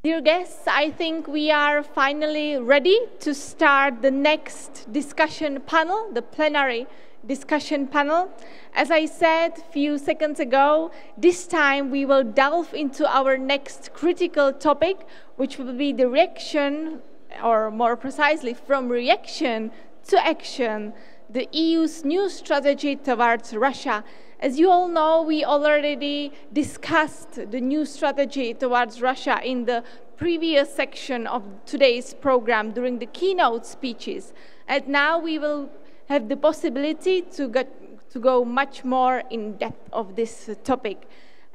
Dear guests, I think we are finally ready to start the next discussion panel, the plenary discussion panel. As I said a few seconds ago, this time we will delve into our next critical topic, which will be the reaction, or more precisely, from reaction to action, the EU's new strategy towards Russia. As you all know, we already discussed the new strategy towards Russia in the previous section of today's program during the keynote speeches. And now we will have the possibility to go much more in depth of this topic.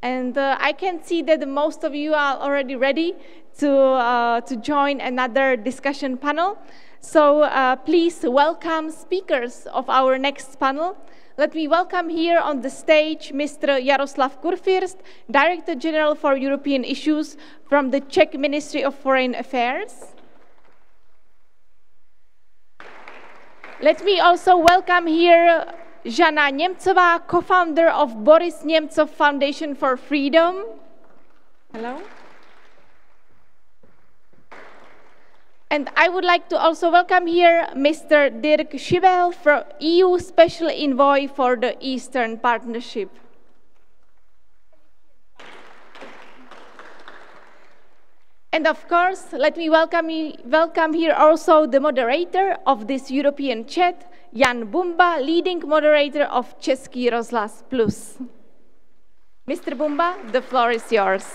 And I can see that most of you are already ready to join another discussion panel. So please welcome speakers of our next panel. Let me welcome here on the stage Mr. Jaroslav Kurfürst, Director General for European Issues from the Czech Ministry of Foreign Affairs. Let me also welcome here Zhanna Nemtsova, co-founder of Boris Nemtsov Foundation for Freedom. Hello. And I would like to also welcome here Mr. Dirk, Schuebel, EU Special Envoy for the Eastern Partnership. And of course, let me welcome here also the moderator of this European chat, Jan Bumba, leading moderator of Český rozhlas Plus. Mr. Bumba, the floor is yours.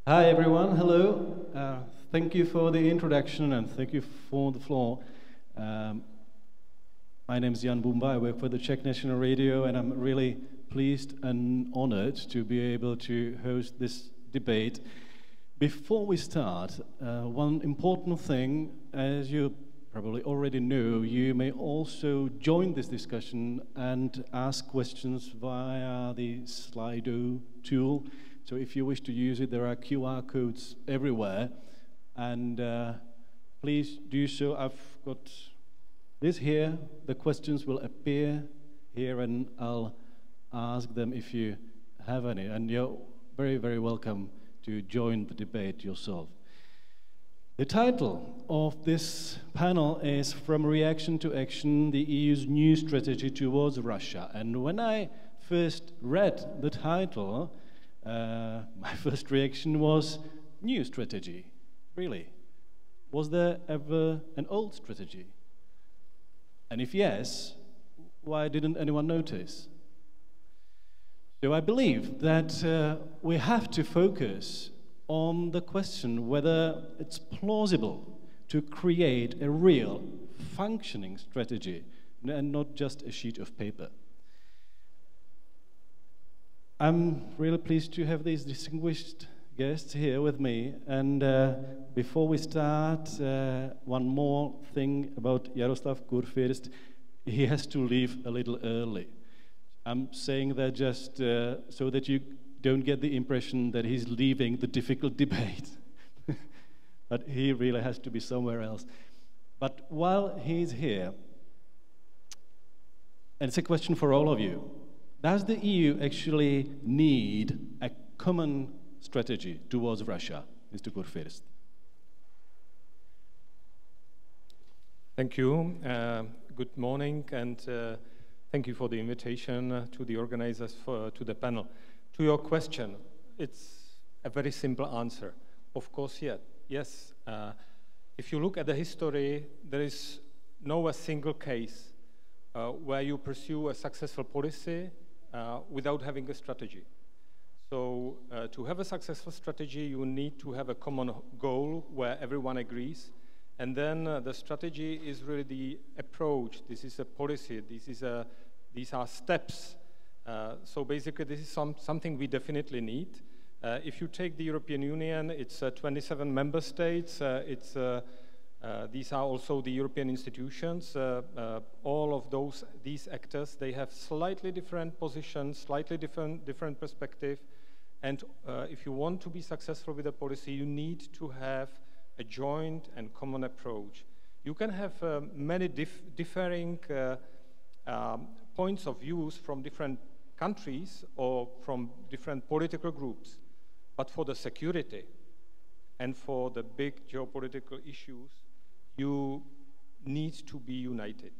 Hi everyone, hello. Thank you for the introduction and thank you for the floor. My name is Jan Bumba, I work for the Czech National Radio, and I'm really pleased and honored to be able to host this debate. Before we start, one important thing, as you probably already know, you may also join this discussion and ask questions via the Slido tool. So if you wish to use it, there are QR codes everywhere, and please do so. I've got this here. The questions will appear here, and I'll ask them if you have any, and you're very, very welcome to join the debate yourself. The title of this panel is From Reaction to Action, the EU's New Strategy Towards Russia. And when I first read the title, my first reaction was, new strategy, really? Was there ever an old strategy? And if yes, why didn't anyone notice? So I believe that we have to focus on the question whether it's plausible to create a real functioning strategy and not just a sheet of paper. I'm really pleased to have these distinguished guests here with me, and before we start, one more thing about Jaroslav Kurfürst. He has to leave a little early. I'm saying that just so that you don't get the impression that he's leaving the difficult debate, but he really has to be somewhere else. But while he's here, and it's a question for all of you, does the EU actually need a common strategy towards Russia, Mr. Kurfürst? Thank you. Good morning, and thank you for the invitation to the organizers to the panel. To your question, it's a very simple answer. Of course, yes. If you look at the history, there is no a single case where you pursue a successful policy without having a strategy. So to have a successful strategy, you need to have a common goal where everyone agrees. And then the strategy is really the approach. This is a policy. These are steps. So basically, this is something we definitely need. If you take the European Union, it's 27 member states. These are also the European institutions. All of these actors, they have slightly different positions, slightly different perspective. And if you want to be successful with a policy, you need to have a joint and common approach. You can have many differing points of views from different countries or from different political groups. But for the security and for the big geopolitical issues, you need to be united.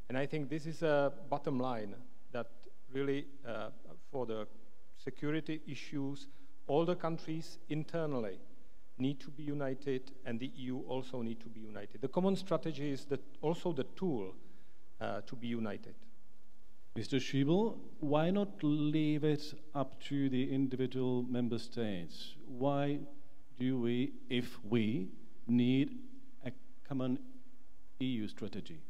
And I think this is a bottom line, that really for the security issues, all the countries internally need to be united, and the EU also need to be united. The common strategy is also the tool to be united. Mr. Schuebel, why not leave it up to the individual member states? Why do we, if we, need a common EU strategy?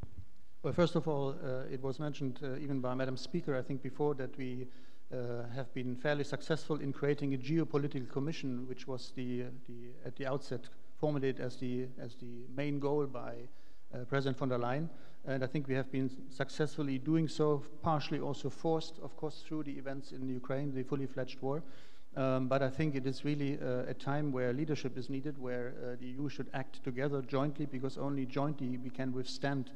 Well, first of all, it was mentioned even by Madam Speaker, I think before, that we have been fairly successful in creating a geopolitical commission, which was at the outset formulated as the main goal by President von der Leyen. And I think we have been successfully doing so, partially also forced, of course, through the events in Ukraine, the fully fledged war. But I think it is really a time where leadership is needed, where the EU should act together jointly, because only jointly we can withstand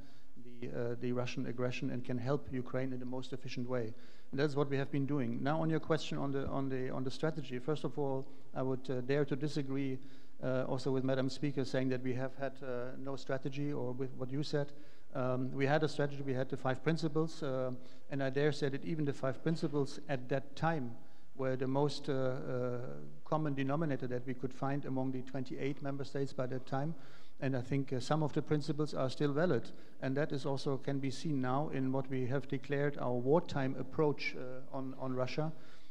the Russian aggression and can help Ukraine in the most efficient way. And that's what we have been doing. Now, on your question on the strategy, first of all, I would dare to disagree also with Madam Speaker saying that we have had no strategy, or with what you said. We had a strategy, we had the 5 principles, and I dare say that even the 5 principles at that time were the most common denominator that we could find among the 28 member states by that time. And I think some of the principles are still valid, and that is also can be seen now in what we have declared our wartime approach on Russia,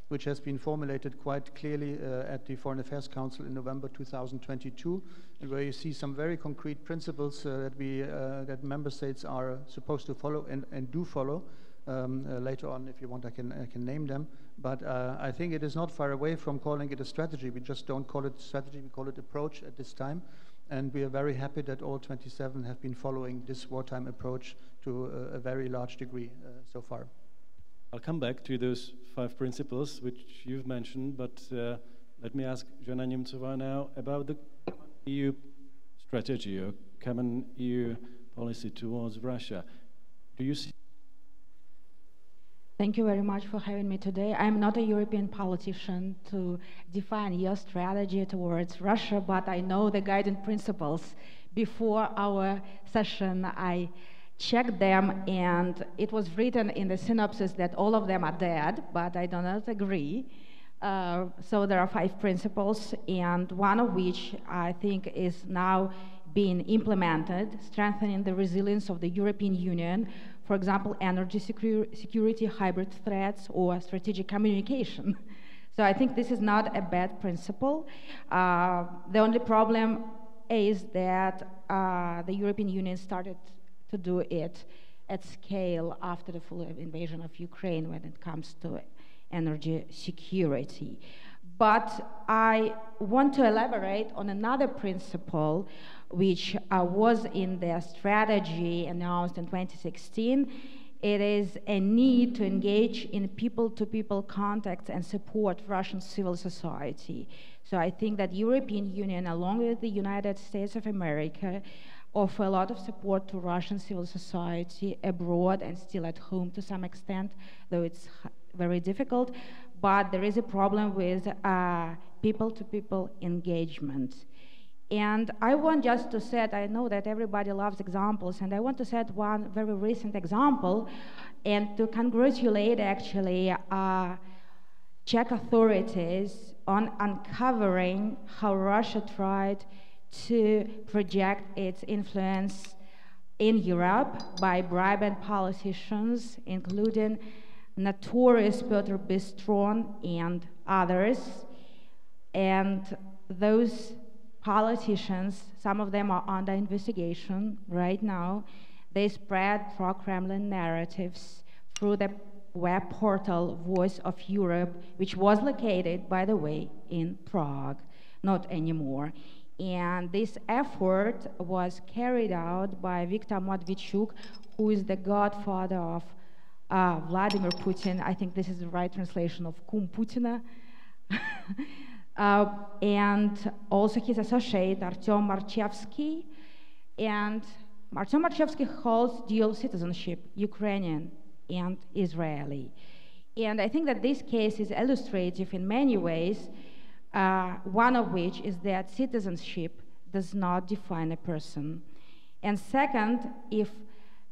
which has been formulated quite clearly at the Foreign Affairs Council in November 2022, and where you see some very concrete principles that member states are supposed to follow and do follow. Later on, if you want, I can name them. But I think it is not far away from calling it a strategy. We just don't call it strategy, we call it approach at this time. And we are very happy that all 27 have been following this wartime approach to a very large degree so far. I'll come back to those 5 principles which you've mentioned, but let me ask Zhanna Nemtsova now about the EU strategy or common EU policy towards Russia. Do you see? Thank you very much for having me today. I'm not a European politician to define your strategy towards Russia, but I know the guiding principles. Before our session, I checked them, and it was written in the synopsis that all of them are dead, but I do not agree. So there are 5 principles, and one of which I think is now being implemented, strengthening the resilience of the European Union. For example, energy security, hybrid threats, or strategic communication. So I think this is not a bad principle. The only problem is that the European Union started to do it at scale after the full invasion of Ukraine when it comes to energy security. But I want to elaborate on another principle which was in the strategy announced in 2016. It is a need to engage in people-to-people contacts and support Russian civil society. So I think that European Union, along with the United States of America, offer a lot of support to Russian civil society abroad and still at home to some extent, though it's very difficult. But there is a problem with people-to-people engagement. And I want just to set, I know that everybody loves examples, and I want to set one very recent example and to congratulate actually Czech authorities on uncovering how Russia tried to project its influence in Europe by bribing politicians, including notorious Piotr Bystron and others. And those politicians, some of them are under investigation right now. They spread pro-Kremlin narratives through the web portal Voice of Europe, which was located, by the way, in Prague, not anymore. And this effort was carried out by Viktor Medvedchuk, who is the godfather of Vladimir Putin. I think this is the right translation of Kum Putina. And also his associate, Artyom Marchevsky. And Artyom Marchevsky holds dual citizenship, Ukrainian and Israeli. And I think that this case is illustrative in many ways, one of which is that citizenship does not define a person. And second, if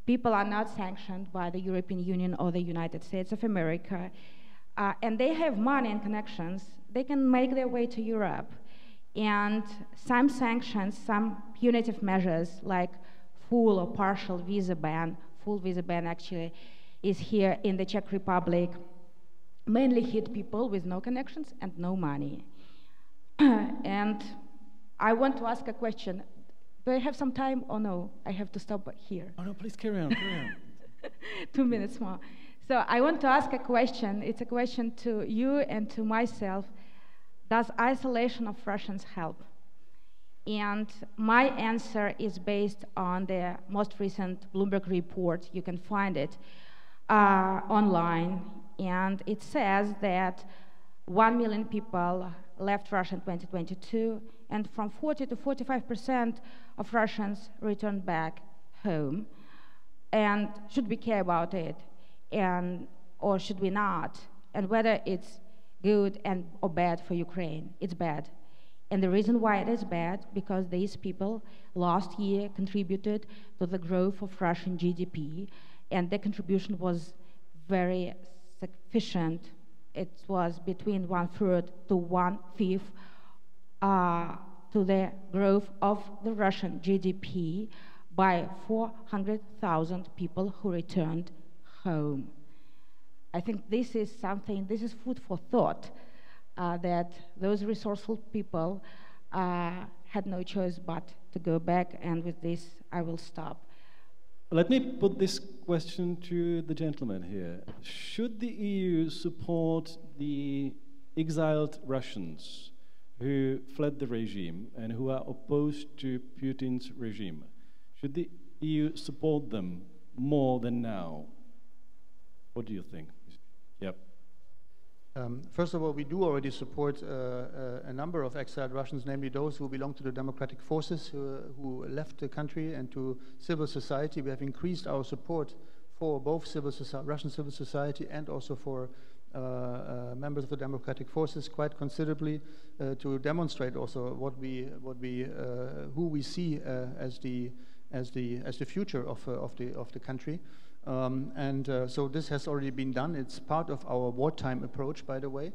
people are not sanctioned by the European Union or the United States of America, and they have money and connections, they can make their way to Europe. And some sanctions, some punitive measures like full or partial visa ban, full visa ban actually is here in the Czech Republic, mainly hit people with no connections and no money. And I want to ask a question. Do I have some time or no? I have to stop here. Oh no, please carry on, carry on. 2 minutes more. So I want to ask a question. It's a question to you and to myself. Does isolation of Russians help? And my answer is based on the most recent Bloomberg report. You can find it online. And it says that 1 million people left Russia in 2022, and from 40 to 45% of Russians returned back home. And should we care about it, or should we not? And whether it's good or bad for Ukraine, it's bad. And the reason why it is bad, because these people last year contributed to the growth of Russian GDP, and their contribution was very sufficient. It was between 1/3 to 1/5 to the growth of the Russian GDP by 400,000 people who returned home. I think this is something, this is food for thought, that those resourceful people had no choice but to go back, and with this I will stop. Let me put this question to the gentleman here. Should the EU support the exiled Russians who fled the regime and who are opposed to Putin's regime? Should the EU support them more than now? What do you think? Yep. First of all, we do already support a number of exiled Russians, namely those who belong to the democratic forces who left the country, and to civil society. We have increased our support for both Russian civil society and also for members of the democratic forces quite considerably, to demonstrate also who we see as the future of the country. So this has already been done. It's part of our wartime approach, by the way,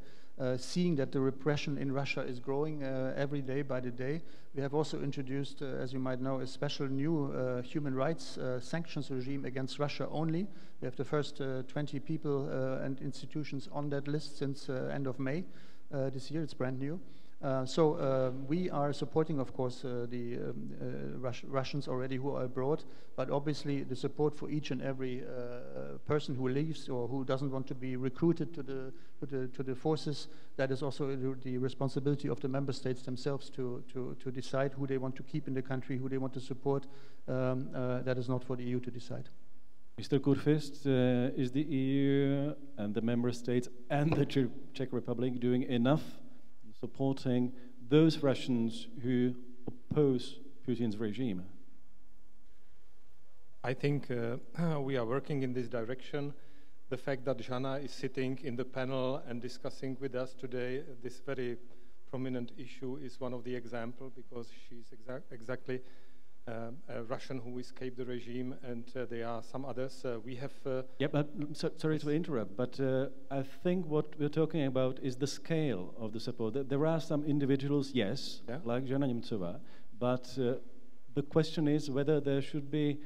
seeing that the repression in Russia is growing every day by the day. We have also introduced, as you might know, a special new human rights sanctions regime against Russia only. We have the first 20 people and institutions on that list since end of May this year. It's brand new. So we are supporting, of course, the Russians already who are abroad, but obviously the support for each and every person who leaves or who doesn't want to be recruited to the forces, that is also the responsibility of the member states themselves to decide who they want to keep in the country, who they want to support. That is not for the EU to decide. Mr. Kurfürst, is the EU and the member states and the Czech Republic doing enough supporting those Russians who oppose Putin's regime? I think we are working in this direction. The fact that Zhanna is sitting in the panel and discussing with us today this very prominent issue is one of the examples, because she's exactly a Russian who escaped the regime, and there are some others. We have... yeah, but sorry to interrupt, but I think what we're talking about is the scale of the support. There are some individuals, yes, yeah, like Zhanna Nemtsova, but the question is whether there should be,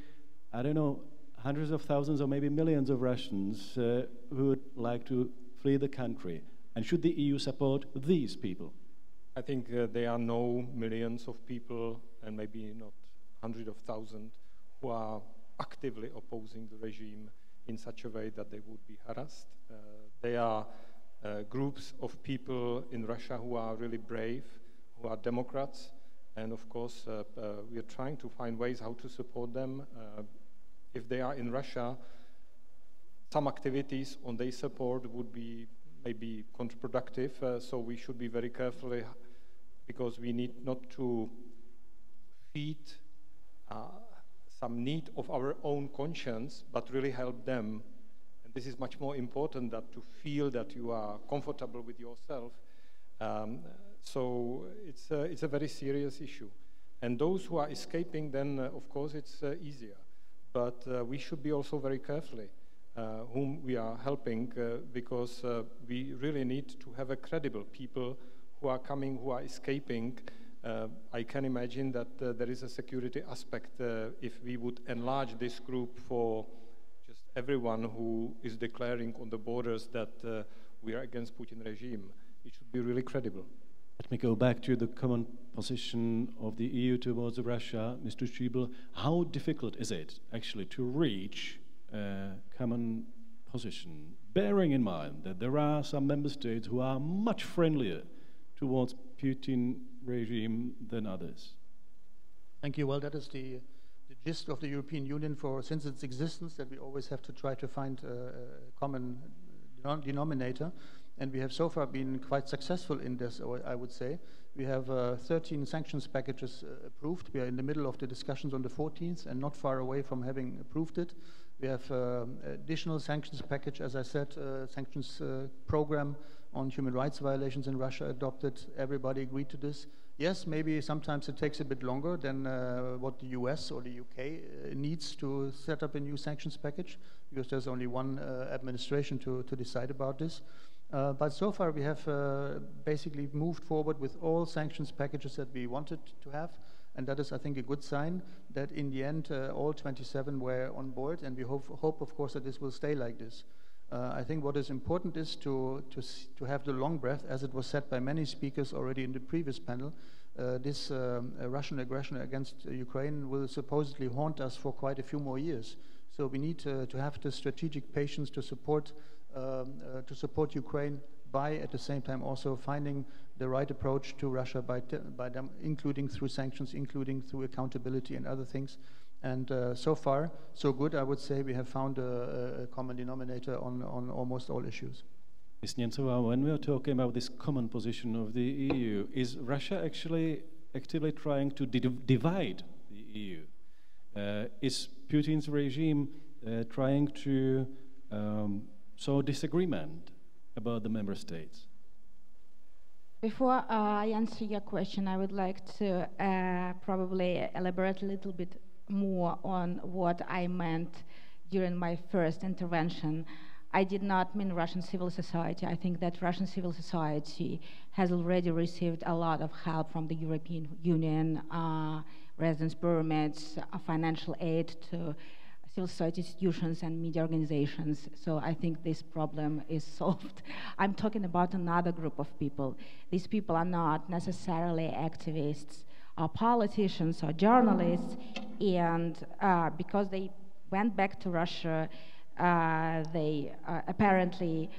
I don't know, hundreds of thousands or maybe millions of Russians who would like to flee the country. And should the EU support these people? I think there are no millions of people, and maybe not hundreds of thousands, who are actively opposing the regime in such a way that they would be harassed. There are groups of people in Russia who are really brave, who are Democrats, and of course we are trying to find ways how to support them. If they are in Russia, some activities on their support would be maybe counterproductive, so we should be very careful, because we need not to feed some need of our own conscience, but really help them. And this is much more important than to feel that you are comfortable with yourself. So it's a very serious issue. And those who are escaping, then of course it's easier. But we should be also very carefully whom we are helping, because we really need to have a credible people who are coming, who are escaping. I can imagine that there is a security aspect if we would enlarge this group for just everyone who is declaring on the borders that we are against Putin regime. It should be really credible. Let me go back to the common position of the EU towards Russia. Mr. Schuebel, how difficult is it actually to reach a common position, bearing in mind that there are some member states who are much friendlier towards Putin regime than others? Thank you. Well, that is the gist of the European Union since its existence, that we always have to try to find a common denominator. And we have so far been quite successful in this, I would say. We have 13 sanctions packages approved. We are in the middle of the discussions on the 14th and not far away from having approved it. We have additional sanctions package, as I said, sanctions program on human rights violations in Russia adopted. Everybody agreed to this. Yes, maybe sometimes it takes a bit longer than what the US or the UK needs to set up a new sanctions package, because there's only one administration to decide about this. But so far we have basically moved forward with all sanctions packages that we wanted to have, and that is, I think, a good sign that in the end all 27 were on board, and we hope of course, that this will stay like this. I think what is important is to have the long breath, as it was said by many speakers already in the previous panel. This Russian aggression against Ukraine will supposedly haunt us for quite a few more years. So we need to have the strategic patience to support Ukraine by, at the same time, also finding the right approach to Russia by them, including through sanctions, including through accountability and other things. And so far, so good, I would say. We have found a common denominator on almost all issues. Ms. Nemtsova, when we are talking about this common position of the EU, is Russia actually actively trying to divide the EU? Is Putin's regime trying to sow disagreement about the member states? Before I answer your question, I would like to probably elaborate a little bit more on what I meant during my first intervention. I did not mean Russian civil society. I think that Russian civil society has already received a lot of help from the European Union, residence permits, financial aid to civil society institutions and media organizations. So I think this problem is solved. I'm talking about another group of people. These people are not necessarily activists or politicians or journalists, and because they went back to Russia, they apparently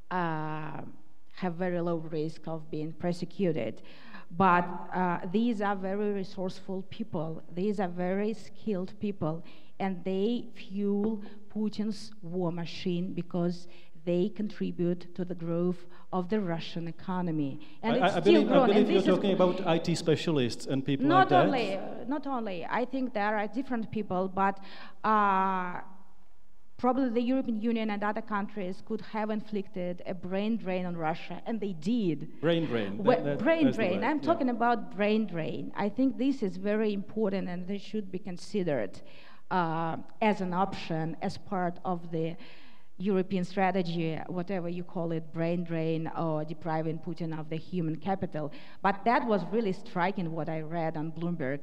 have very low risk of being persecuted. But these are very resourceful people. These are very skilled people, and they fuel Putin's war machine because they contribute to the growth of the Russian economy. And it's still growing. I believe you're talking about IT specialists and people like that. Not only. I think there are different people, but probably the European Union and other countries could have inflicted a brain drain on Russia, and they did. Brain drain. Brain drain. I'm talking about brain drain. I think this is very important, and this should be considered as an option, as part of the European strategy, whatever you call it, brain drain or depriving Putin of the human capital. But that was really striking, what I read on Bloomberg.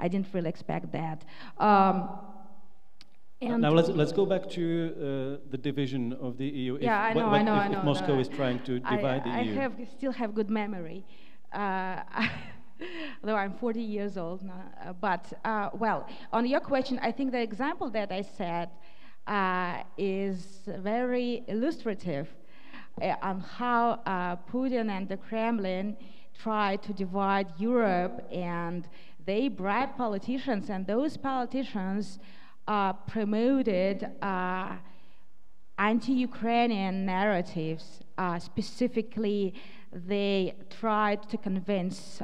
I didn't really expect that. Now let's go back to the division of the EU. Yeah, I know. If Moscow is trying to divide the EU. I still have good memory, though I'm 40 years old now. But well, on your question, I think the example that I said is very illustrative on how Putin and the Kremlin try to divide Europe, and they bribe politicians, and those politicians promoted anti-Ukrainian narratives. Specifically, they tried to convince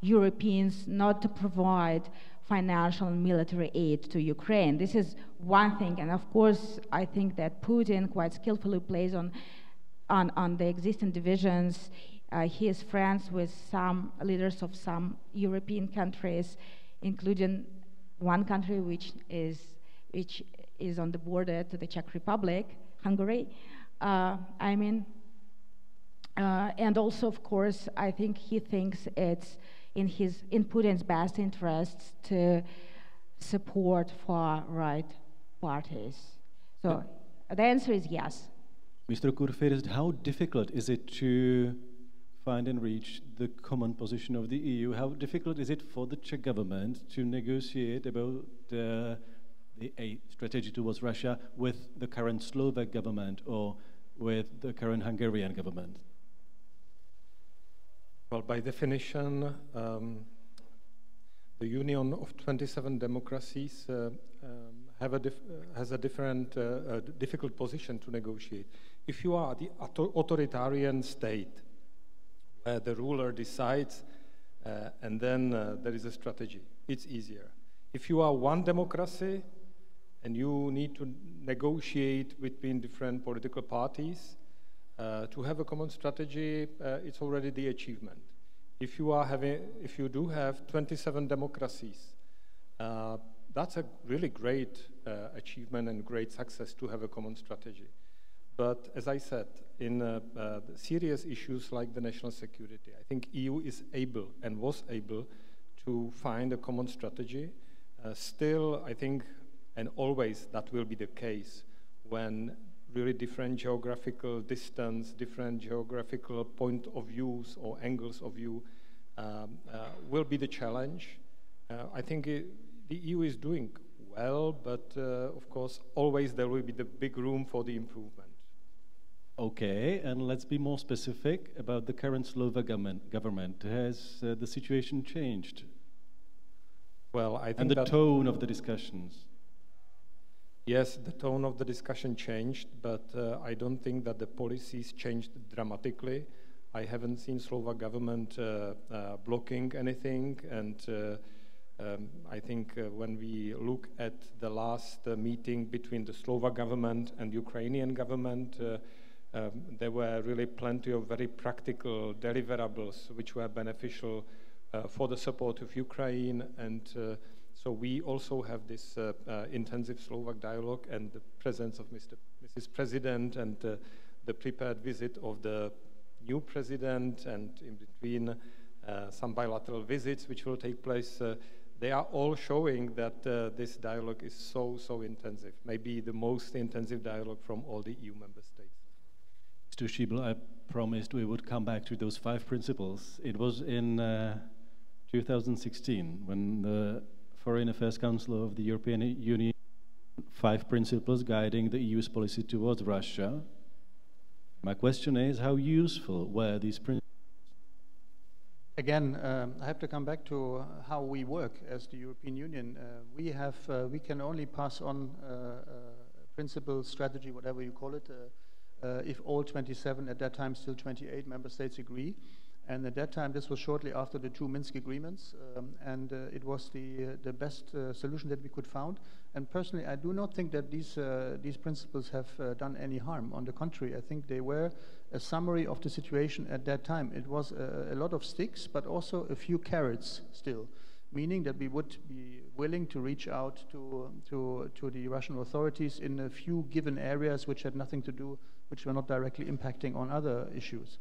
Europeans not to provide financial and military aid to Ukraine. This is one thing, and of course, I think that Putin quite skillfully plays on the existing divisions. He is friends with some leaders of some European countries, including one country which is on the border to the Czech Republic, Hungary. And also, of course, I think he thinks it's in Putin's best interests to support far-right parties. So the answer is yes. Mr. Kurfürst, how difficult is it to find and reach the common position of the EU? How difficult is it for the Czech government to negotiate about the strategy towards Russia with the current Slovak government or with the current Hungarian government? Well, by definition, the union of 27 democracies has a difficult position to negotiate. If you are the authoritarian state, where the ruler decides and then there is a strategy, it's easier. If you are one democracy and you need to negotiate between different political parties, to have a common strategy, it's already the achievement. If you do have 27 democracies, that's a really great achievement and great success to have a common strategy. But as I said, in serious issues like the national security, I think EU is able and was able to find a common strategy. Still, I think, and always that will be the case when really different geographical distance, different geographical point of views or angles of view will be the challenge. I think the EU is doing well, but of course, always there will be the big room for the improvement. Okay, and let's be more specific about the current Slovak government. Has the situation changed? Well, I think and the tone of the discussions. Yes, the tone of the discussion changed, but I don't think that the policies changed dramatically. I haven't seen Slovak government blocking anything, and I think when we look at the last meeting between the Slovak government and Ukrainian government, there were really plenty of very practical deliverables which were beneficial for the support of Ukraine, and so we also have this intensive Slovak dialogue and the presence of Mrs. President and the prepared visit of the new president, and in between some bilateral visits which will take place. They are all showing that this dialogue is so intensive, maybe the most intensive dialogue from all the EU member states. Mr. Schuebel, I promised we would come back to those 5 principles. It was in 2016 when the Foreign Affairs Council of the European Union 5 principles guiding the EU's policy towards Russia. My question is, how useful were these principles? Again, I have to come back to how we work as the European Union. We can only pass on principle, strategy, whatever you call it, if all 27, at that time still 28 member states agree. And at that time, this was shortly after the 2 Minsk agreements, and it was the best solution that we could find. And personally, I do not think that these principles have done any harm. On the contrary, I think they were a summary of the situation at that time. It was a lot of sticks, but also a few carrots still, meaning that we would be willing to reach out to the Russian authorities in a few given areas which had nothing to do, which were not directly impacting on other issues.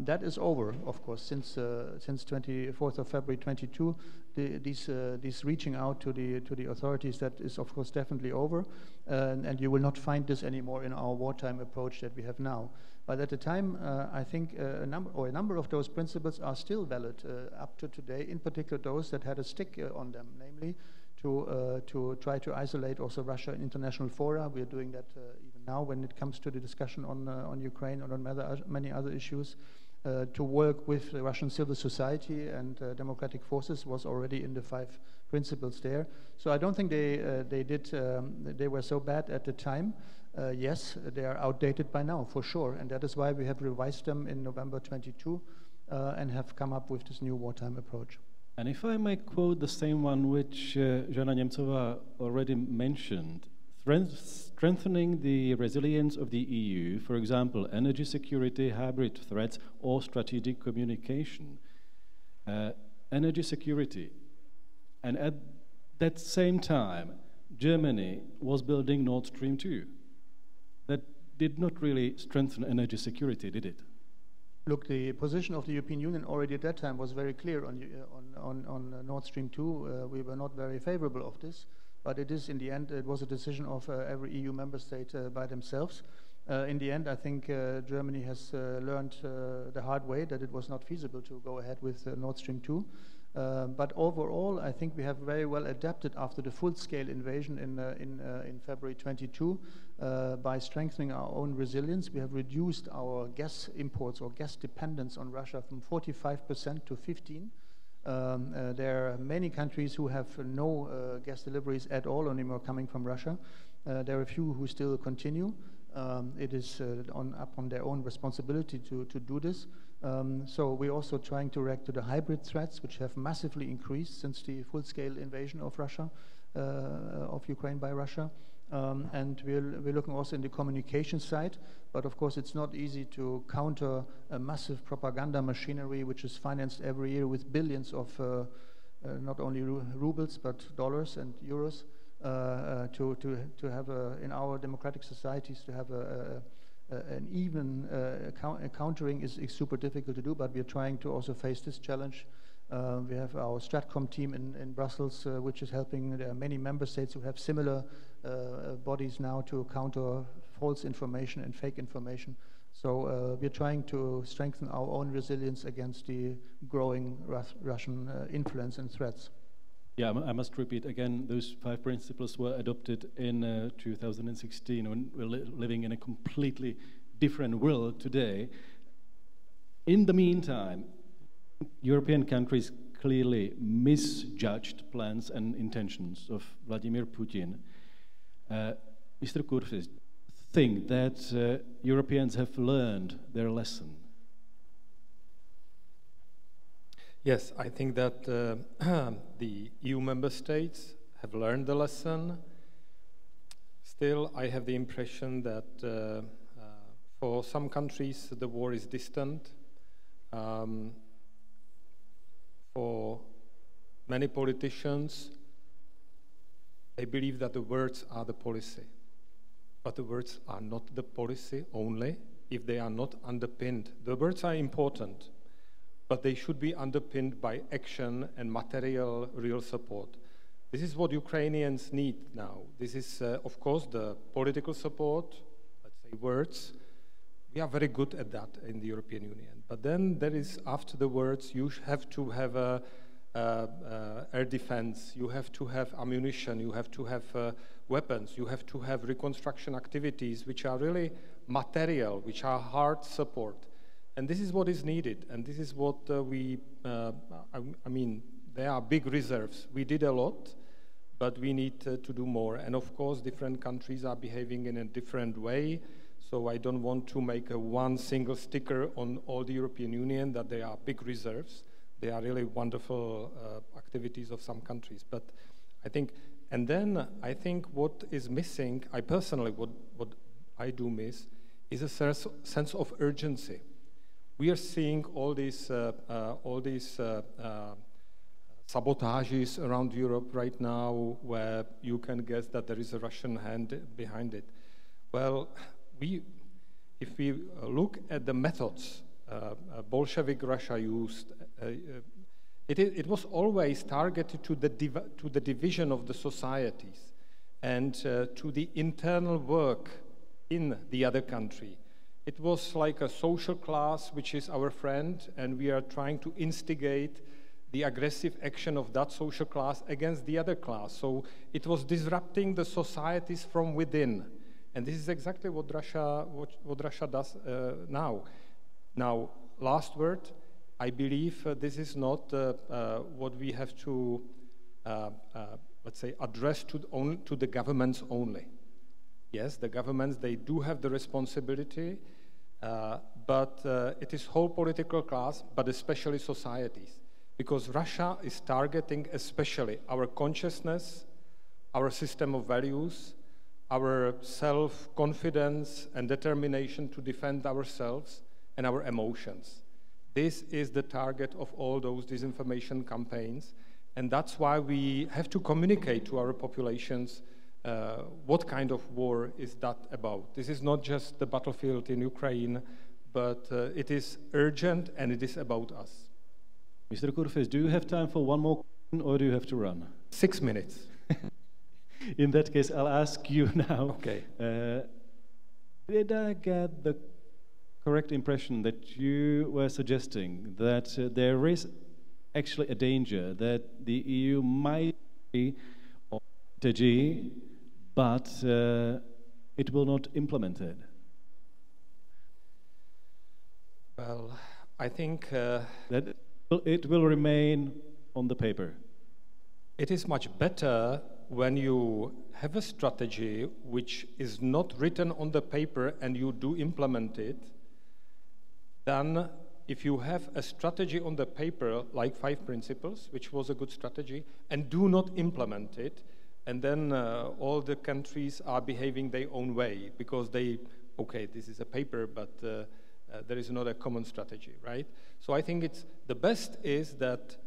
That is over, of course, since 24th of February 22. This reaching out to the authorities, that is, of course, definitely over, and you will not find this anymore in our wartime approach that we have now. But at the time, I think a number of those principles are still valid up to today. In particular, those that had a stick on them, namely to try to isolate also Russia in international fora. We are doing that even now when it comes to the discussion on Ukraine and on many other issues. To work with the Russian civil society and democratic forces was already in the 5 principles there. So I don't think they were so bad at the time. Yes, they are outdated by now, for sure, and that is why we have revised them in November 22 and have come up with this new wartime approach. And if I may quote the same one which Zhanna Nemtsova already mentioned, strengthening the resilience of the EU, for example, energy security, hybrid threats, or strategic communication. Energy security. And at that same time, Germany was building Nord Stream 2. That did not really strengthen energy security, did it? Look, the position of the European Union already at that time was very clear on Nord Stream 2. We were not very favorable of this, but it is, in the end, it was a decision of every EU member state by themselves. In the end, I think Germany has learned the hard way that it was not feasible to go ahead with Nord Stream 2. But overall, I think we have very well adapted after the full-scale invasion in February 22 by strengthening our own resilience. We have reduced our gas imports or gas dependence on Russia from 45% to 15%. There are many countries who have no gas deliveries at all, only more coming from Russia. There are a few who still continue. It is upon their own responsibility to do this. So we're also trying to react to the hybrid threats, which have massively increased since the full-scale invasion of Russia, of Ukraine by Russia. And we're looking also in the communication side, but of course it's not easy to counter a massive propaganda machinery which is financed every year with billions of not only rubles but dollars and euros. To have in our democratic societies to have an even countering is super difficult to do, but we are trying to also face this challenge. We have our Stratcom team in Brussels, which is helping. There are many member states who have similar bodies now to counter false information and fake information. So we're trying to strengthen our own resilience against the growing Russian influence and threats. Yeah, I must repeat again, those 5 principles were adopted in 2016 when we're living in a completely different world today. In the meantime, European countries clearly misjudged plans and intentions of Vladimir Putin. Mr. Kurfürst, think that Europeans have learned their lesson? Yes, I think that the EU member states have learned the lesson. Still, I have the impression that for some countries the war is distant. For many politicians, they believe that the words are the policy. But the words are not the policy only if they are not underpinned. The words are important, but they should be underpinned by action and material, real support. This is what Ukrainians need now. This is, of course, the political support, let's say words. We are very good at that in the European Union. But then there is, after the words, you have to have air defense, you have to have ammunition, you have to have weapons, you have to have reconstruction activities, which are really material, which are hard support. And this is what is needed, and this is what I mean, there are big reserves. We did a lot, but we need to do more. And of course, different countries are behaving in a different way, so I don't want to make one single sticker on all the European Union that there are big reserves. They are really wonderful activities of some countries. But I think, and then I think what is missing, I personally, what I do miss, is a sense of urgency. We are seeing all these sabotages around Europe right now, where you can guess that there is a Russian hand behind it. Well, if we look at the methods Bolshevik Russia used, it was always targeted to the division of the societies and to the internal work in the other country. It was like a social class, which is our friend, and we are trying to instigate the aggressive action of that social class against the other class. So it was disrupting the societies from within. And this is exactly what Russia does now. Now, last word, I believe this is not what we have to, let's say, address to the governments only. Yes, the governments, they do have the responsibility, but it is whole political class, but especially societies. because Russia is targeting especially our consciousness, our system of values, our self-confidence and determination to defend ourselves, and our emotions. This is the target of all those disinformation campaigns, and that's why we have to communicate to our populations what kind of war is that about. This is not just the battlefield in Ukraine, but it is urgent and it is about us. Mr. Kurfürst, do you have time for one more question or do you have to run? 6 minutes. In that case, I'll ask you now. Okay. Did I get the correct impression that you were suggesting that there is actually a danger that the EU might be on strategy, but it will not implement it? Well, I think that it will remain on the paper. It is much better when you have a strategy which is not written on the paper and you do implement it, than if you have a strategy on the paper, like 5 principles, which was a good strategy, and do not implement it, and then all the countries are behaving their own way, because okay, this is a paper, but there is not a common strategy, right? So I think the best is that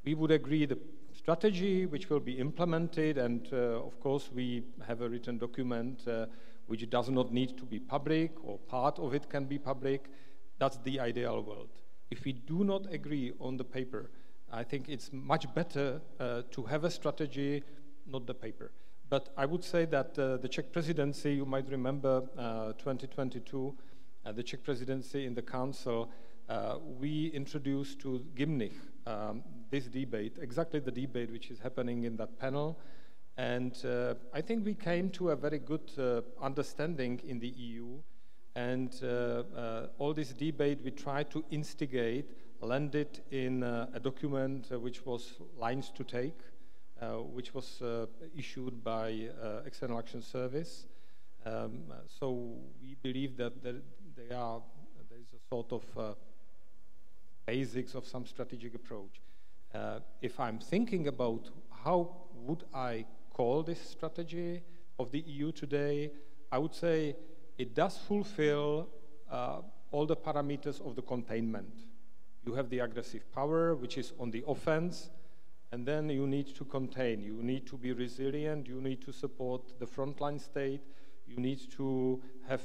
we would agree the strategy which will be implemented, and of course we have a written document which does not need to be public, or part of it can be public. That's the ideal world. If we do not agree on the paper, I think it's much better to have a strategy, not the paper. But I would say that the Czech presidency, you might remember 2022, the Czech presidency in the council, we introduced to Gymnich this debate, exactly the debate which is happening in that panel. And I think we came to a very good understanding in the EU. And all this debate we tried to instigate, landed in a document which was lines to take, which was issued by External Action Service. So we believe that there is a sort of basics of some strategic approach. If I'm thinking about how would I call this strategy of the EU today, I would say it does fulfill all the parameters of the containment. You have the aggressive power, which is on the offense, and then you need to contain. You need to be resilient. You need to support the frontline state. You need to have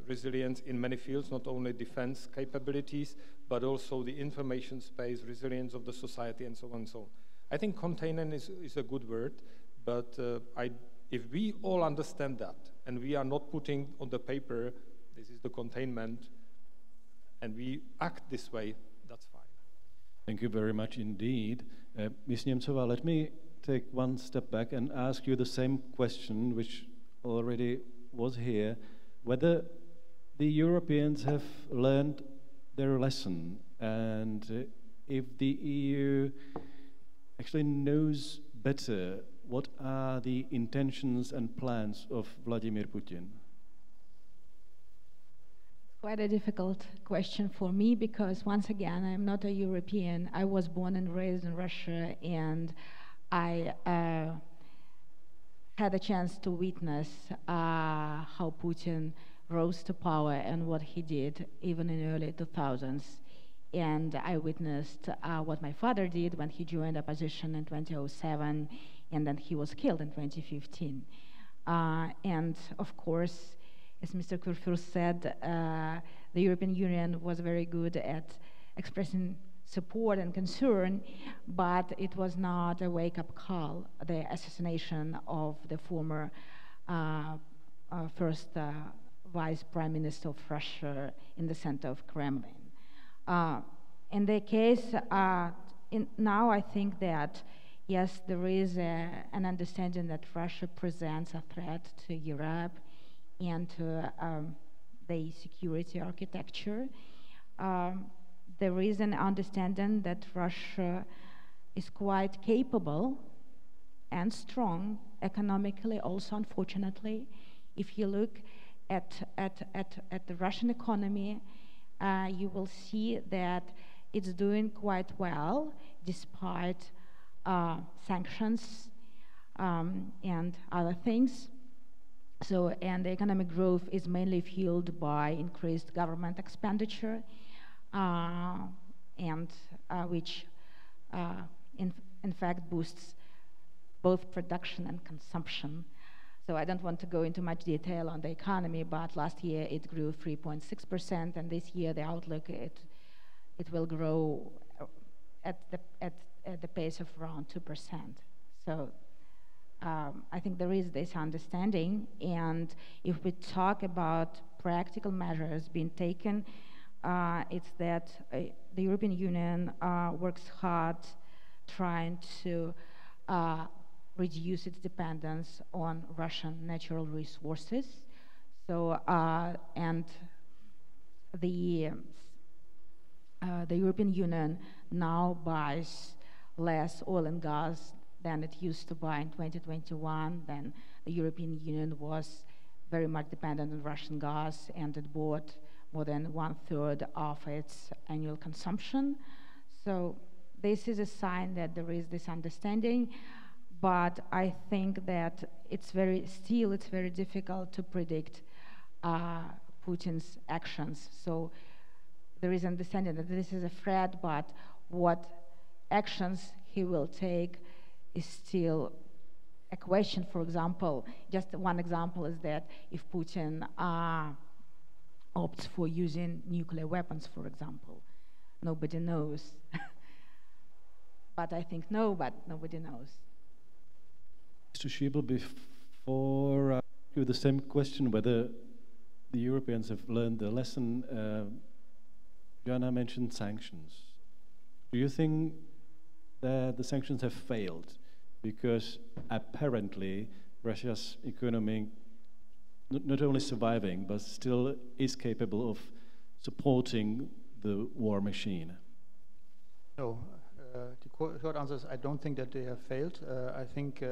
resilience in many fields, not only defense capabilities, but also the information space, resilience of the society, and so on and so on. I think containment is a good word, but if we all understand that, and we are not putting on the paper, this is the containment, and we act this way, that's fine. Thank you very much indeed. Ms. Nemtsova, let me take one step back and ask you the same question, which already was here, whether the Europeans have learned their lesson, and if the EU actually knows better what are the intentions and plans of Vladimir Putin? Quite a difficult question for me, because once again, I'm not a European. I was born and raised in Russia, and I had a chance to witness how Putin rose to power and what he did even in early 2000s. And I witnessed what my father did when he joined opposition in 2007, and then he was killed in 2015. And of course, as Mr. Kurfürst said, the European Union was very good at expressing support and concern, but it was not a wake-up call, the assassination of the former first Vice Prime Minister of Russia in the center of Kremlin. In the case, now I think that, yes, there is an understanding that Russia presents a threat to Europe and to the security architecture. There is an understanding that Russia is quite capable and strong economically also, unfortunately. If you look at the Russian economy, you will see that it's doing quite well despite sanctions and other things. So, and the economic growth is mainly fueled by increased government expenditure, and which in fact boosts both production and consumption. So I don't want to go into much detail on the economy, but last year it grew 3.6%, and this year the outlook it will grow at the pace of around 2%. So I think there is this understanding, and if we talk about practical measures being taken, it's that the European Union works hard trying to reduce its dependence on Russian natural resources. So, and the European Union now buys less oil and gas than it used to buy in 2021. Then the European Union was very much dependent on Russian gas, and it bought more than 1/3 of its annual consumption. So this is a sign that there is this understanding, but I think that it's very difficult to predict Putin's actions. So there is understanding that this is a threat, but what actions he will take is still a question. For example, just one example is that if Putin opts for using nuclear weapons, for example, nobody knows. But I think but nobody knows. Mr. Schuebel, before you the same question, whether the Europeans have learned the lesson, Zhanna mentioned sanctions. Do you think that the sanctions have failed? Because apparently Russia's economy not only surviving, but still is capable of supporting the war machine. No, the short answer is I don't think that they have failed. I think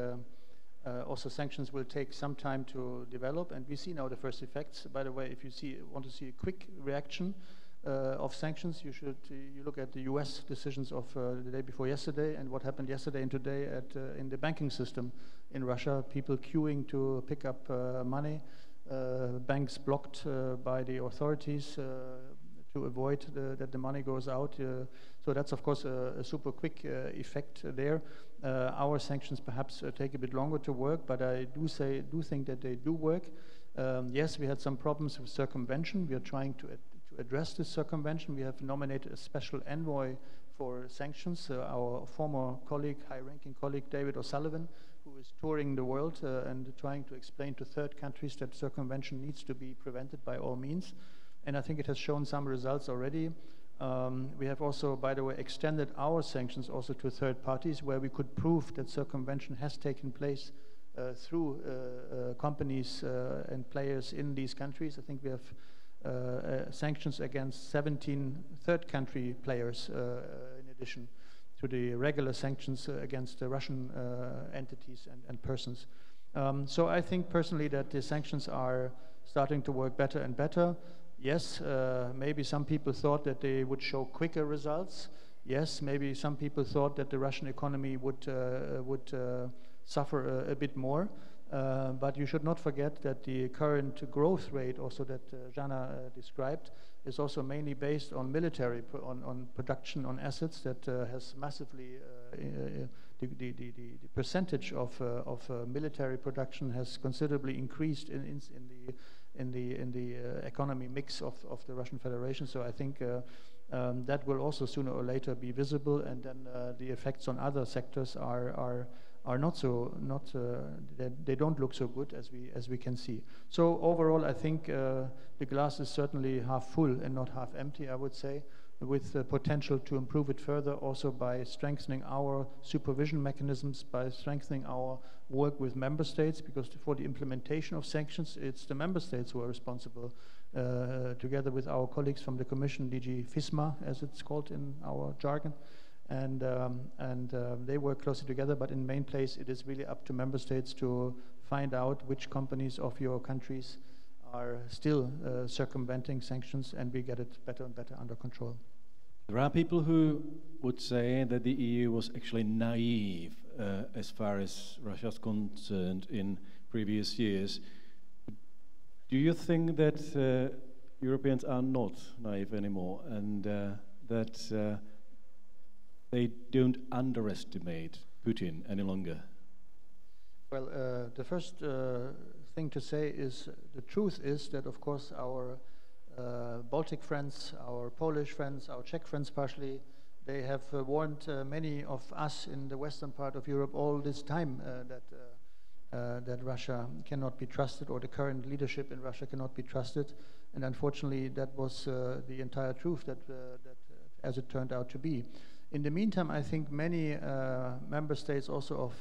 also sanctions will take some time to develop, and we see now the first effects. By the way, if you want to see a quick reaction of sanctions, you look at the U.S. decisions of the day before yesterday and what happened yesterday and today in the banking system in Russia. People queuing to pick up money, banks blocked by the authorities to avoid that the money goes out. So that's of course a super quick effect there. Our sanctions perhaps take a bit longer to work, but I do think that they do work. Yes, we had some problems with circumvention. We are trying to address this circumvention. We have nominated a special envoy for sanctions, our former colleague, high-ranking colleague, David O'Sullivan, who is touring the world and trying to explain to third countries that circumvention needs to be prevented by all means. And I think it has shown some results already. We have also, by the way, extended our sanctions also to third parties where we could prove that circumvention has taken place through companies and players in these countries. I think we have sanctions against 17 third country players in addition to the regular sanctions against the Russian entities and persons. So I think personally that the sanctions are starting to work better and better. Yes, maybe some people thought that they would show quicker results. Yes, maybe some people thought that the Russian economy would suffer a bit more. But you should not forget that the current growth rate, also that Zhanna described, is also mainly based on military, on production, on assets that has massively, the percentage of military production has considerably increased in the economy mix of the Russian Federation. So I think that will also sooner or later be visible, and then the effects on other sectors are they don't look so good as we can see. So overall, I think the glass is certainly half full and not half empty, I would say, with the potential to improve it further also by strengthening our supervision mechanisms, by strengthening our work with member states, because for the implementation of sanctions, it's the member states who are responsible, together with our colleagues from the Commission, DG FISMA, as it's called in our jargon. And they work closely together, but in main place, it is really up to member states to find out which companies of your countries are still circumventing sanctions, and we get it better and better under control. There are people who would say that the EU was actually naive as far as Russia is concerned in previous years. Do you think that Europeans are not naive anymore and that they don't underestimate Putin any longer? Well, the first thing to say is the truth is that, of course, our Baltic friends, our Polish friends, our Czech friends partially, they have warned many of us in the western part of Europe all this time that Russia cannot be trusted, or the current leadership in Russia cannot be trusted. And unfortunately, that was the entire truth that as it turned out to be. In the meantime, I think many member states also of,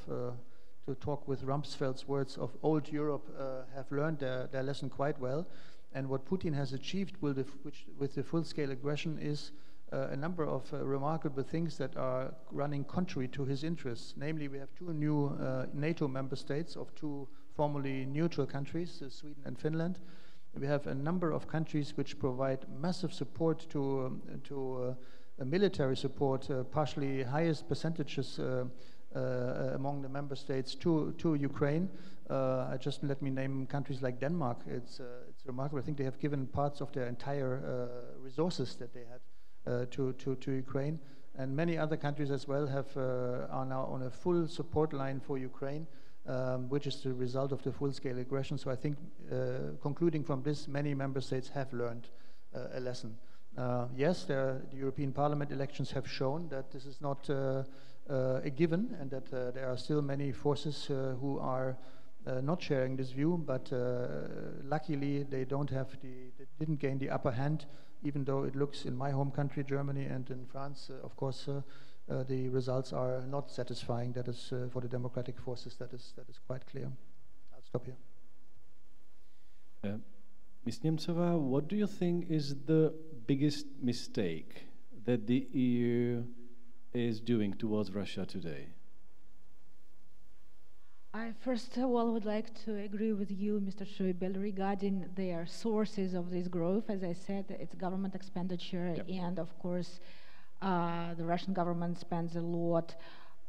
to talk with Rumsfeld's words, of old Europe have learned their lesson quite well. And what Putin has achieved with the full-scale aggression is a number of remarkable things that are running contrary to his interests. Namely, we have two new NATO member states of two formerly neutral countries, Sweden and Finland. We have a number of countries which provide massive support to military support, partially highest percentages among the member states to Ukraine. Just let me name countries like Denmark. It's remarkable. I think they have given parts of their entire resources that they had to Ukraine, and many other countries as well are now on a full support line for Ukraine, which is the result of the full-scale aggression. So I think, concluding from this, many member states have learned a lesson. Yes, the European Parliament elections have shown that this is not a given, and that there are still many forces who are not sharing this view, but luckily they didn't gain the upper hand, even though it looks in my home country, Germany, and in France, of course, the results are not satisfying. That is for the democratic forces, that is quite clear. I'll stop here. Ms. Nemtsova, what do you think is the biggest mistake that the EU is doing towards Russia today? I first of all would like to agree with you, Mr. Schuebel, regarding their sources of this growth. As I said, it's government expenditure, yep. And of course, the Russian government spends a lot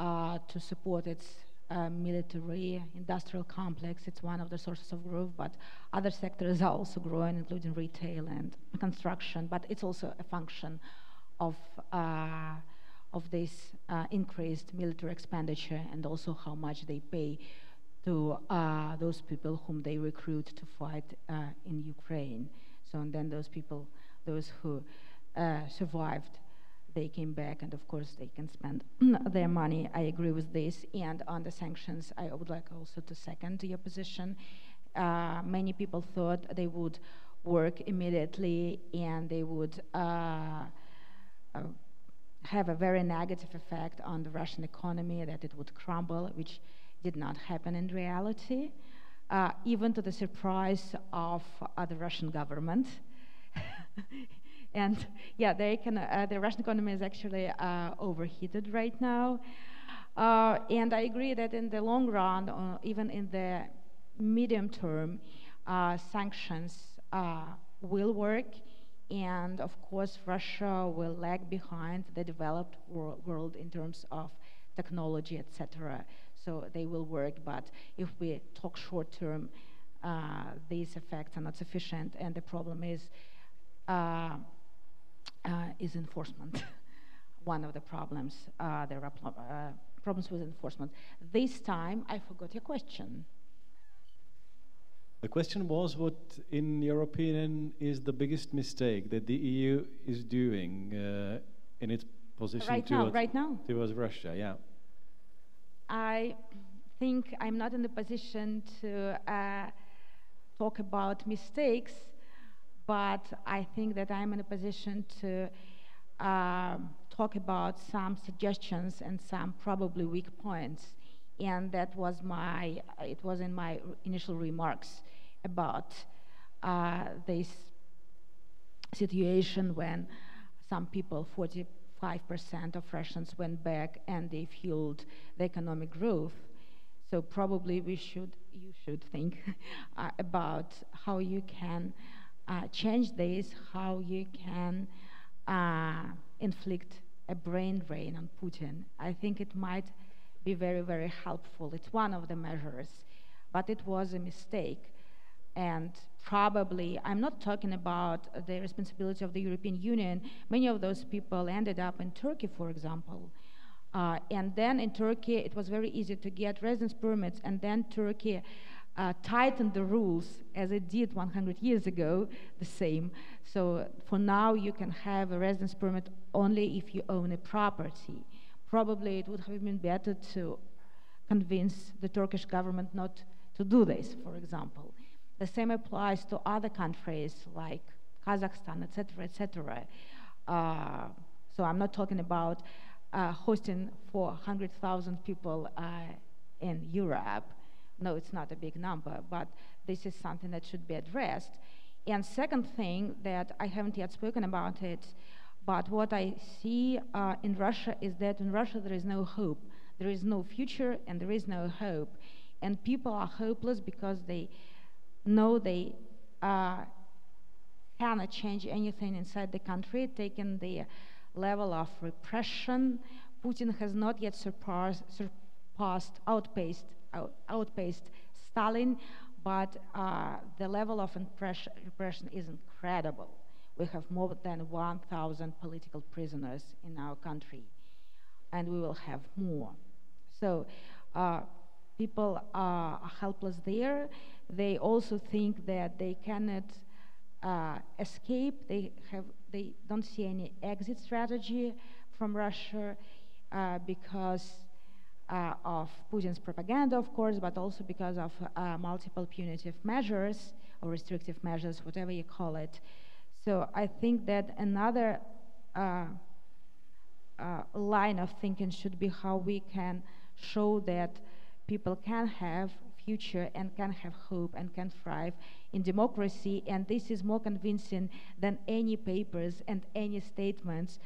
to support its military industrial complex. It's one of the sources of growth, but other sectors are also growing, including retail and construction, but it's also a function of this increased military expenditure, and also how much they pay to those people whom they recruit to fight in Ukraine. So, and then those people, those who survived, they came back, and of course they can spend their money. I agree with this. And on the sanctions, I would like also to second your position. Many people thought they would work immediately, and they would have a very negative effect on the Russian economy, that it would crumble, which did not happen in reality, even to the surprise of the Russian government. And yeah, the Russian economy is actually overheated right now. And I agree that in the long run, even in the medium term, sanctions will work. And of course, Russia will lag behind the developed world in terms of technology, etc. So they will work, but if we talk short term, these effects are not sufficient, and the problem is enforcement. One of the problems, there are problems with enforcement. This time, I forgot your question. The question was, what, in your opinion, is the biggest mistake that the EU is doing in its position towards Russia? Yeah. I think I'm not in the position to talk about mistakes, but I think that I'm in a position to talk about some suggestions and some probably weak points. And that was it was in my initial remarks about this situation when some people, 45% of Russians, went back and they fueled the economic growth. So probably you should think about how you can change this, how you can inflict a brain drain on Putin. I think it might be very, very helpful. It's one of the measures, but it was a mistake. And probably, I'm not talking about the responsibility of the European Union. Many of those people ended up in Turkey, for example. And then in Turkey, it was very easy to get residence permits, and then Turkey tightened the rules as it did 100 years ago, the same. So for now, you can have a residence permit only if you own a property. Probably it would have been better to convince the Turkish government not to do this, for example. The same applies to other countries like Kazakhstan, etc., etc. So I'm not talking about hosting 400,000 people in Europe. No, it's not a big number, but this is something that should be addressed. And second thing that I haven't yet spoken about it, but what I see in Russia is that in Russia there is no hope. There is no future and there is no hope. And people are hopeless because they know they cannot change anything inside the country, taking the level of repression. Putin has not yet outpaced Stalin, but the level of repression is incredible. We have more than 1,000 political prisoners in our country, and we will have more. So people are helpless there. They also think that they cannot escape. They don't see any exit strategy from Russia because of Putin's propaganda, of course, but also because of multiple punitive measures or restrictive measures, whatever you call it. So I think that another line of thinking should be how we can show that people can have future and can have hope and can thrive in democracy, and this is more convincing than any papers and any statements.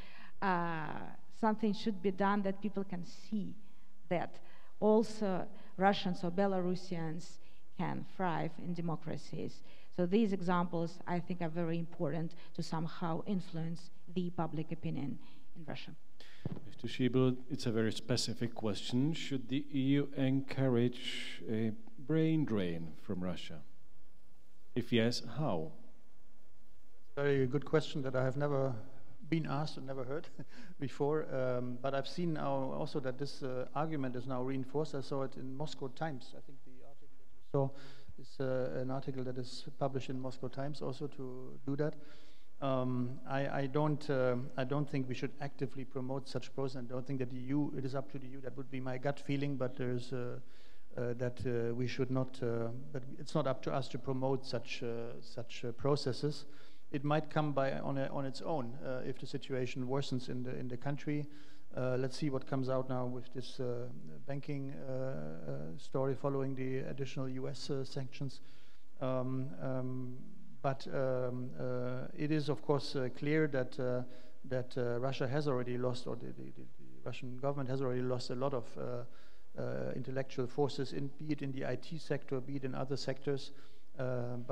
Something should be done that people can see that also Russians or Belarusians can thrive in democracies. So these examples, I think, are very important to somehow influence the public opinion in Russia. Mr. Schuebel, it's a very specific question. Should the EU encourage a brain drain from Russia? If yes, how? Very good question that I have never been asked and never heard before, but I've seen now also that this argument is now reinforced. I saw it in Moscow Times. I think the article that you saw is an article that is published in Moscow Times also to do that. I don't think we should actively promote such process. I don't think that the EU, it is up to the EU. That would be my gut feeling, but there's we should not. But it's not up to us to promote such processes. It might come on its own if the situation worsens in the country. Let's see what comes out now with this banking story following the additional US sanctions. But it is, of course, clear that Russia has already lost, or the Russian government has already lost a lot of intellectual forces, be it in the IT sector, be it in other sectors. And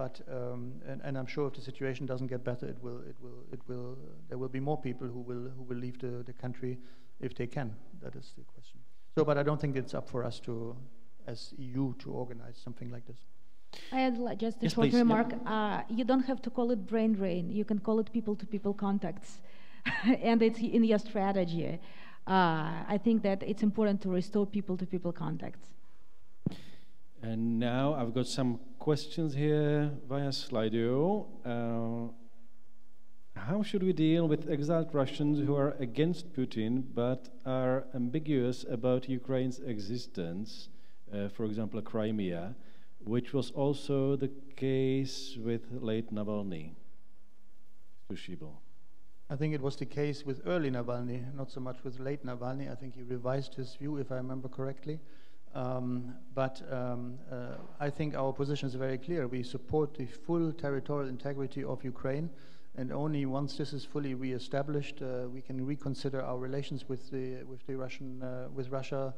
I'm sure if the situation doesn't get better, there will be more people who will leave the country if they can. That is the question. So, but I don't think it's up for us to, as EU, to organize something like this. I had just a short remark. You don't have to call it brain drain. You can call it people-to-people contacts, and it's in your strategy. I think that it's important to restore people-to-people contacts. And now I've got some questions here via Slido. How should we deal with exiled Russians who are against Putin but are ambiguous about Ukraine's existence, for example, Crimea, which was also the case with late Navalny? Schuebel. I think it was the case with early Navalny, not so much with late Navalny. I think he revised his view, if I remember correctly. But I think our position is very clear. We support the full territorial integrity of Ukraine, and only once this is fully re-established, we can reconsider our relations with Russia,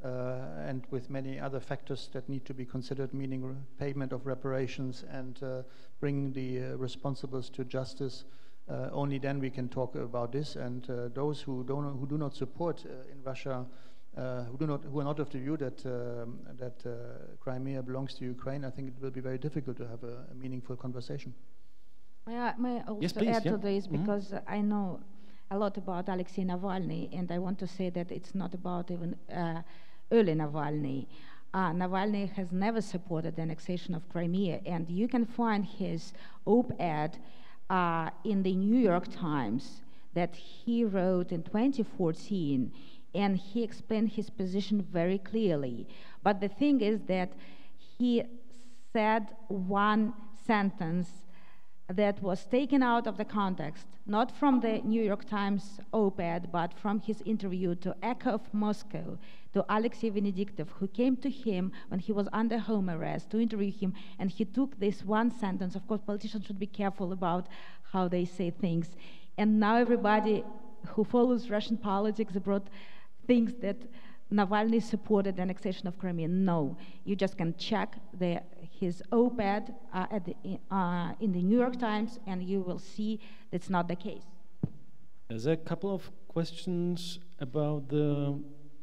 and with many other factors that need to be considered, meaning payment of reparations and bringing the responsibles to justice. Only then we can talk about this. And those who do not support in Russia, who are not of the view that Crimea belongs to Ukraine, I think it will be very difficult to have a meaningful conversation. May I also Yes, please, add yeah. to this, because I know a lot about Alexei Navalny, and I want to say that it's not about even early Navalny. Navalny has never supported the annexation of Crimea, and you can find his op-ed in the New York Times that he wrote in 2014, and he explained his position very clearly. But the thing is that he said one sentence that was taken out of the context, not from the New York Times op-ed, but from his interview to Echo of Moscow, to Alexei Venediktov, who came to him when he was under home arrest to interview him, and he took this one sentence. Of course, politicians should be careful about how they say things. And now everybody who follows Russian politics abroad thinks that Navalny supported the annexation of Crimea. No, you just can check his op-ed in the New York Times, and you will see that's not the case. There's a couple of questions about the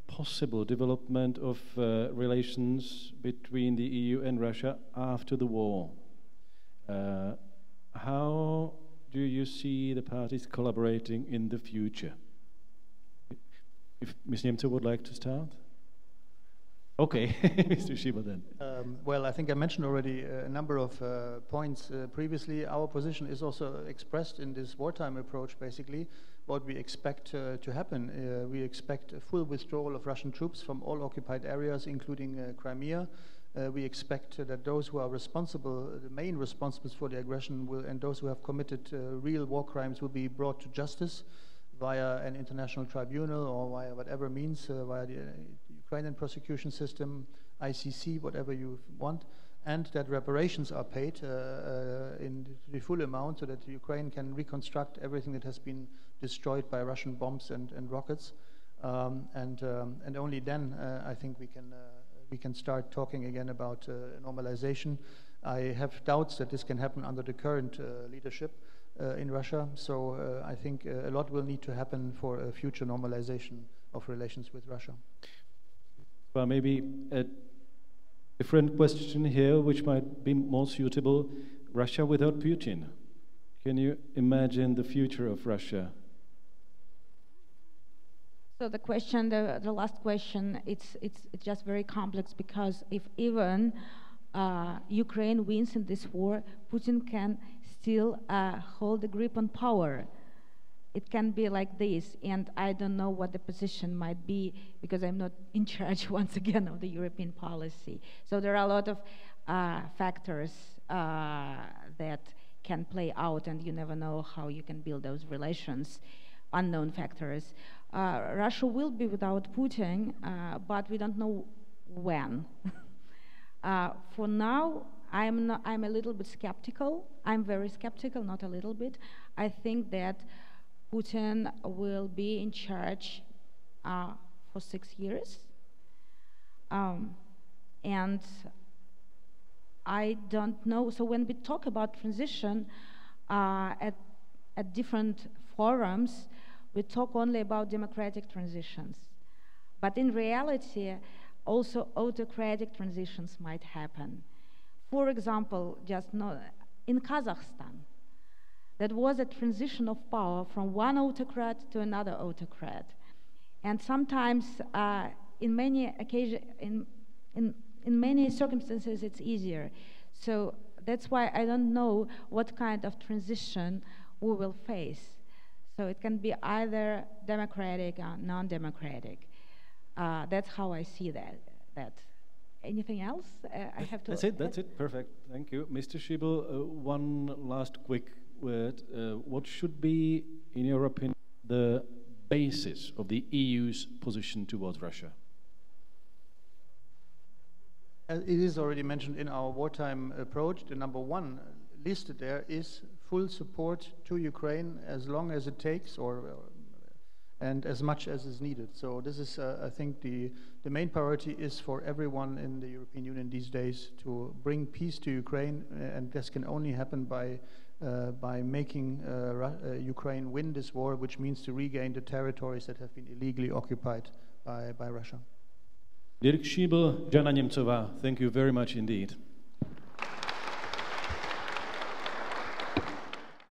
possible development of relations between the EU and Russia after the war. How do you see the parties collaborating in the future? If Ms. Nemtsova would like to start? Okay, Mr. Schuebel then. Well, I think I mentioned already a number of points previously. Our position is also expressed in this wartime approach, basically, what we expect to happen. We expect a full withdrawal of Russian troops from all occupied areas, including Crimea. We expect that those who are responsible, the main responsibles for the aggression, and those who have committed real war crimes will be brought to justice via an international tribunal or via whatever means, via the Ukrainian prosecution system, ICC, whatever you want, and that reparations are paid in the full amount so that Ukraine can reconstruct everything that has been destroyed by Russian bombs and rockets. And only then I think we can start talking again about normalization. I have doubts that this can happen under the current leadership in Russia, so I think a lot will need to happen for a future normalization of relations with Russia. Well, maybe a different question here, which might be more suitable. Russia without Putin. Can you imagine the future of Russia? So the question, the last question, it's just very complex, because if even Ukraine wins in this war, Putin can still hold a grip on power. It can be like this, and I don't know what the position might be, because I'm not in charge, once again, of the European policy. So there are a lot of factors that can play out, and you never know how you can build those relations, unknown factors. Russia will be without Putin, but we don't know when. For now, I'm a little bit skeptical. I'm very skeptical, not a little bit. I think that Putin will be in charge for 6 years. And I don't know. So when we talk about transition at different forums, we talk only about democratic transitions. But in reality, also autocratic transitions might happen. For example, in Kazakhstan, that was a transition of power from one autocrat to another autocrat. And sometimes, in many occasions, in many circumstances, it's easier. So that's why I don't know what kind of transition we will face. So it can be either democratic or non-democratic. That's how I see that. Anything else? I have to. That's it. Perfect. Thank you. Mr. Schuebel, one last quick word. What should be, in your opinion, the basis of the EU's position towards Russia? As it is already mentioned in our wartime approach, the number one listed there is full support to Ukraine as long as it takes, or and as much as is needed. So this is, I think, the main priority is for everyone in the European Union these days to bring peace to Ukraine, and this can only happen by making Ukraine win this war, which means to regain the territories that have been illegally occupied by Russia. Dirk, Schuebel, Zhanna, Nemtsova, thank you very much indeed.